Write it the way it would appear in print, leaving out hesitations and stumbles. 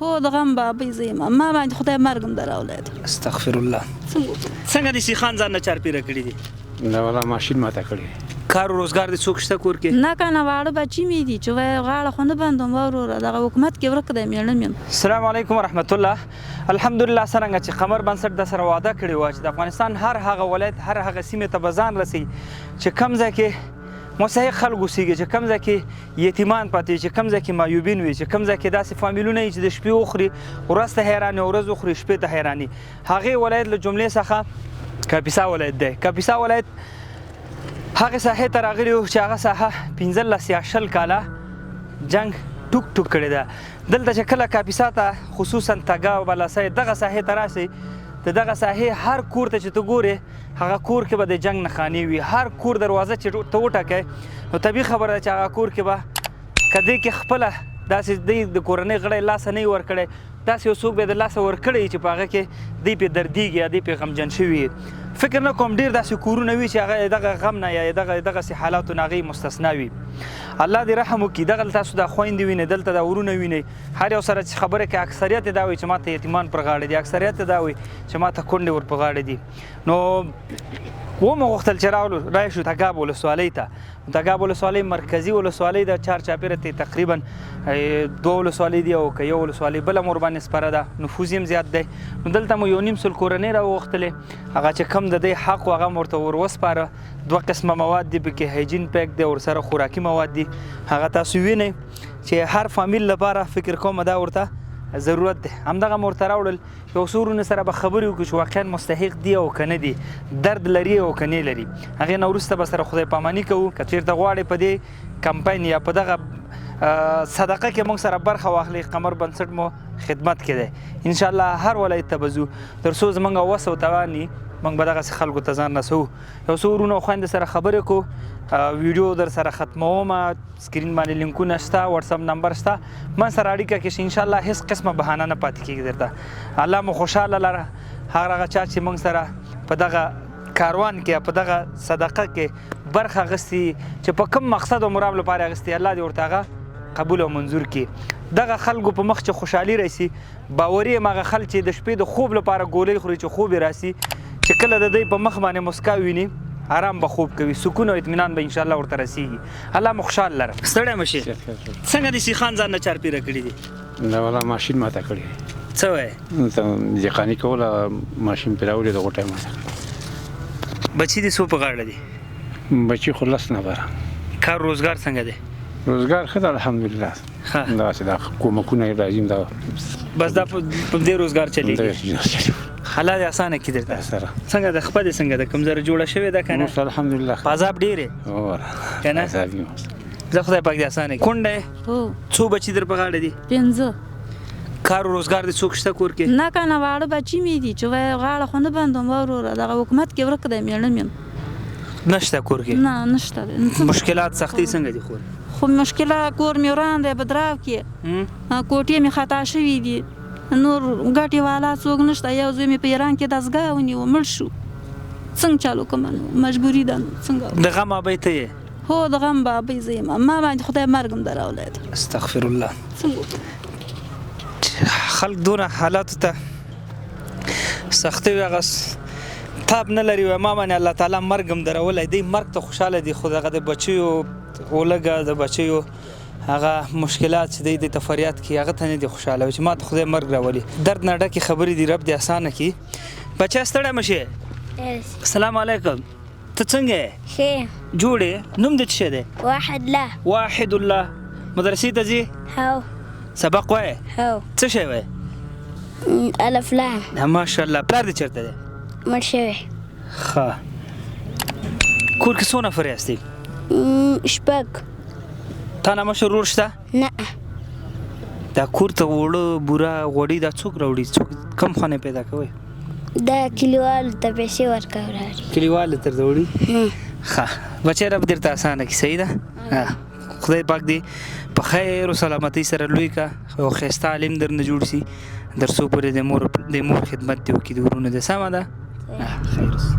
هو د غم بابي زه یم ما باندې خدای مرګ هم دراولی دی. استغفر الله. څنګه د سیخان ځان نه چارپیره کړي دي؟ نه والا ماشین ماته کړی. کار و روزګار د څوک شته کور کې؟ نه کنه واړه بچي مې دي چې وایي غاړه خو نه بندوم وروره دغه حکومت کې ورک دی میړه مې. السلام علیکم ورحمت الله. الحمدلله څرنګه چې قمر بنسټ د سره وعده کړې وه چې د افغانستان هر هغه ولایت هر هغه سیمې ته به ځان رسوي چې کوم ځای کې مستحق خلک اوسېږي، چې کوم ځای کې یتیمان پاتې، چې کوم ځای کې معیوبین وي، چې کوم ځای کې داسې فامیلونه وي چې د شپې وخوري ورځ ته حیراني، ورځ وخوري شپې ته حیراني. هغې ولایت له جملې څخه کاپیسا ولایت دی. کاپیسا ولایت هغې ساحې ته راغلي وو چې هغه ساحه 15 یا 20 کاله جنګ ټوک ټوک کړې ده. دلته چې کله کاپیسا ته خصوصا تګا او بلاسۍ دغه ساحې ته راسئ د دغه ساحې هر کور ته چې ته ګورې هغه کور کې به د جنګ نښانې وي. هر کور دروازه چې ته وټکئ نو طبیعي خبره ده چې هغه کور کې به که دې کې خپله داسې دی د کورنۍ غړی لاسه نه وي ورکړی، داسې یو څوک به یې د لاسه ورکړی چې په هغه کې دی پې دردېږي یا دی پې غمجن شوي وي. فکر نه کوم ډېر داسې کورونه وي چې هغه دغه غم نه یا دغسې حالاتو نه هغې مستثنا وي. الله دې رحم وکړي. دغه تاسو دا خویندې وینئ، دلته دا ورونه وینئ، هر یو سره چې خبره کوي اکثریت یې دا وایي چې ما ته یتیمان پر غاړه دي، اکثریت یې دا وایي چې ما ته کونډې ور په غاړه دي. نو ومو غوښتل چې راشو تګاب ولسوالۍ ته. تګاب ولسوالۍ مرکزي ولسوالۍ ده، چار چاپېره ته تقریبا 2 ولسوالۍ دي او که 1 ولسوالۍ بله هم ورباندې سپره ده، نفوذ یې هم زیات دی. نو دلته مو 1.5 کورنۍ راوغوښتلې، هغه چې کوم د دی حق و هغه هم ورته ور وسپاره. 2 قسمه مواد دي پکې، هایجین پیک دی، ورسره خوراکي مواد دي. هغه تاسو وینئ چې هر فامیل لپاره فکر کوم دا ورته ضرورت دی. همدغه مو ورته راوړل. یو څو ورونو سره به خبرې وکړو چې واقعا مستحق دي او که نه دي، درد لري او که نه لري. هغې نه وروسته به سره خدای پاماني کوو. که چېرته غواړئ په دې کمپاین یا په دغه صدقه کې موږ سره برخه واخلئ، قمر بنسټ مو خدمت کې دی. انشاءالله هر ولایت ته به ځو تر څو زموږ وس او توان وي موږ به دغسې خلکو ته ځان رسوو. یو څو ورونو او خویندو سره خبرې کوو، ویډیو در سره ختموم، سکرین باندې لینکونه شته، واتساپ نمبر شته، من سره اړیکه کې شي. انشاءالله هېڅ قسمه بهانه نه پاتې کېږي درته. الله مو خوشحاله لره. هغه چا چې موږ سره په دغه کاروان کې په دغه صدقه کې برخه اخیستي چې په کوم مقصد او مرام لپاره اخیستي، الله دې ورته هغه قبول او منظور کړي. دغه خلکو په مخ چې خوشحالي راسي، باوري یم هغه خلک چې د شپې د خوب لپاره ګولۍ خوري چې خوب یې راسي، چې کله د دوی په مخ باندې مسکا ویني آرام به خوب کوي، سکون او اطمینان به انشاءالله ورته رسیږي. الله مو خوشحال لره. ستړی مه شي. څنګه د سیخان ځان نه چارپیره کړي دي؟ نه والا ماشین ماته کړی. څه وایې؟ یقاني کوله ماشین پرې راوړې دغه ټایم ماته. بچي دې څو په غاړه دي؟ بچي خو 10 نفره. کار روزګار څنګه دی؟ روزګار ښه ده الحمدلله. داسې دا کومکونه راځي دا بس دا په دې روزګار چلېږي. حالات یې اسانه کړي درته سره. څنګه د خپه دې څنګه ده؟ کوم ځای جوړه شوې ده که نه؟ الحمدلله. عذاب ډېر یې که نه؟ زه خدای پاک دې اسانه کړي. کونډه یې؟ څو بچي در په غاړه دي؟ 15. کار و روزګار دې څوک شته کور کې؟ نه کنه واړه بچي مې دي چې وایي غاړه خو نه بندوم وروره دغه حکومت کې ورک دی میړه مې. نشته کور کې؟ نه نشته دی. مشکلات سختۍ څنګه دي خور؟ خو مشکله کور مې وران دی بدراو کې، کوټې مې خطا شوي دي، نور ګټې والا څوک نشته. یو زوی مې په ایران کې دستګاه ونیو مړ شو. څنګه چالو کومه نو مجبوري ده. نو څنګه د غم ابۍ ته یې؟ هو د غم بابۍ زه یم ما باندې خدای مرګ هم دراولی دی. استغفر الله. خلک دونه حالاتو ته سختۍ وي هغه تاب نه لري. ما باندې الله تعالی مرګ هم درولی دی. مرګ ته خوشحاله دي، خو دغه د بچیو ولږه د بچیو هغه مشکلات چې دی ته فریاد کوي هغه ته نه دي خوشحاله وي چې ما ته خدای مرګ راولي. درد نه ډکې خبرې دي، رب دې اسانه کړي. بچی ستړی مه شې. السلام علیکم. ته څنګه یې؟ ښه. جوړ یې؟ نوم دې څه شی دی؟ واحد الله. واحد الله. مدرسې ته ځې؟ هو. سبق وایې؟ هو. څه شی وایې؟ الف لام. ماشاءالله. پلار دې چېرته دی؟ مړ شوی. ښه. کور کې څو نفر یاستئ؟ 6. تا نه مشر ورور شته؟ نه. دا کور ته اوړه بوره غوړي دا څوک راوړي؟ څوک کم خانې پیدا کوئ؟ دا کلیوالو ته پیسې ورکوي راړي. کلیوالو تر وړي؟ ښه. بچی رب درته اسانه کړي. صحیح ده؟ خدای پاک دې په خیر او سلامتۍ سره لوی کا او ښایسته عالم درنه جوړ سي، در څو پورې د مور خدمت دې وکړي د ورونو دې. سمه ده؟ خیر اوسي.